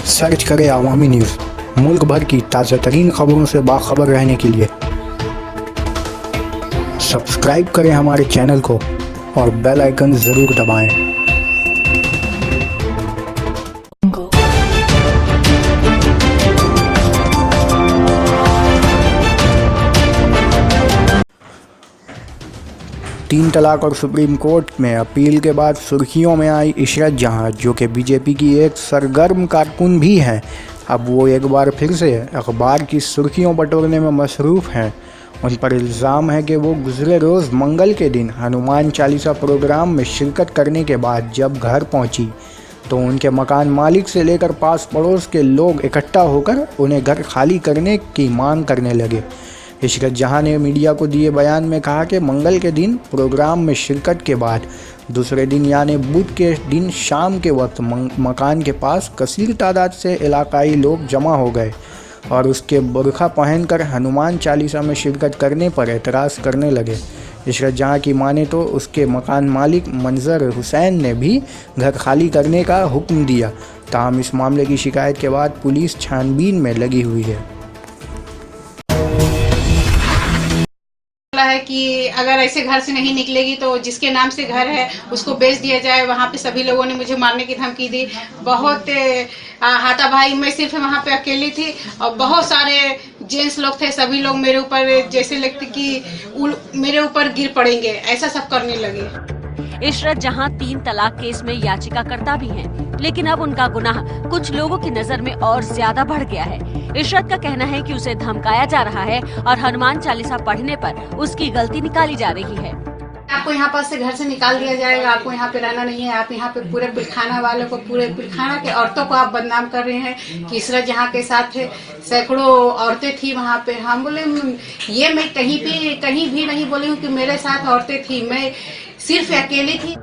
Search करें अवामी news. मुल्क भर की ताज़ा तरीन खबरों से बाखबर रहने के लिए सब्सक्राइब करें हमारे चैनल को और बेल आइकन ज़रूर दबाएं। 3 तलाक और सुप्रीम कोर्ट में अपील के बाद सुर्खियों में आई इशरत जहां, जो कि बीजेपी की एक सरगर्म कारकुन भी हैं। अब वो एक बार फिर से अखबार की सुर्खियों बटोरने में मसरूफ़ हैं। उन पर इल्ज़ाम है कि वो गुज़रे रोज़ मंगल के दिन हनुमान चालीसा प्रोग्राम में शिरकत करने के बाद जब घर पहुंची तो उनके मकान मालिक से लेकर पास पड़ोस के लोग इकट्ठा होकर उन्हें घर खाली करने की मांग करने लगे। इशरत जहां ने मीडिया को दिए बयान में कहा कि मंगल के दिन प्रोग्राम में शिरकत के बाद दूसरे दिन यानी बुध के दिन शाम के वक्त मकान के पास कसीर तादाद से इलाकाई लोग जमा हो गए और उसके बुरखा पहनकर हनुमान चालीसा में शिरकत करने पर एतराज़ करने लगे। इशरत जहां की माने तो उसके मकान मालिक मंजर हुसैन ने भी घर खाली करने का हुक्म दिया। ताहम इस मामले की शिकायत के बाद पुलिस छानबीन में लगी हुई है। है कि अगर ऐसे घर से नहीं निकलेगी तो जिसके नाम से घर है उसको बेच दिया जाए। वहाँ पे सभी लोगों ने मुझे मारने की धमकी दी, बहुत हाथापाई। मैं सिर्फ वहाँ पे अकेली थी और बहुत सारे जेंट्स लोग थे। सभी लोग मेरे ऊपर जैसे लगते कि मेरे ऊपर गिर पड़ेंगे, ऐसा सब करने लगे। इशरत जहां 3 तलाक केस में याचिकाकर्ता भी हैं, लेकिन अब उनका गुनाह कुछ लोगों की नजर में और ज्यादा बढ़ गया है। इशरत का कहना है कि उसे धमकाया जा रहा है और हनुमान चालीसा पढ़ने पर उसकी गलती निकाली जा रही है। आपको यहाँ पास से घर से निकाल दिया जाएगा, आपको यहाँ पे रहना नहीं है। आप यहाँ पे पूरे पिलखाना वालों को, पूरे पिलखाना के औरतों को आप बदनाम कर रहे हैं कि इशरत जहाँ के साथ थे सैकड़ों औरतें थी वहाँ पे। हम बोले ये मैं कहीं भी नहीं बोली हूँ कि मेरे साथ औरतें थी, मैं सिर्फ अकेली थी।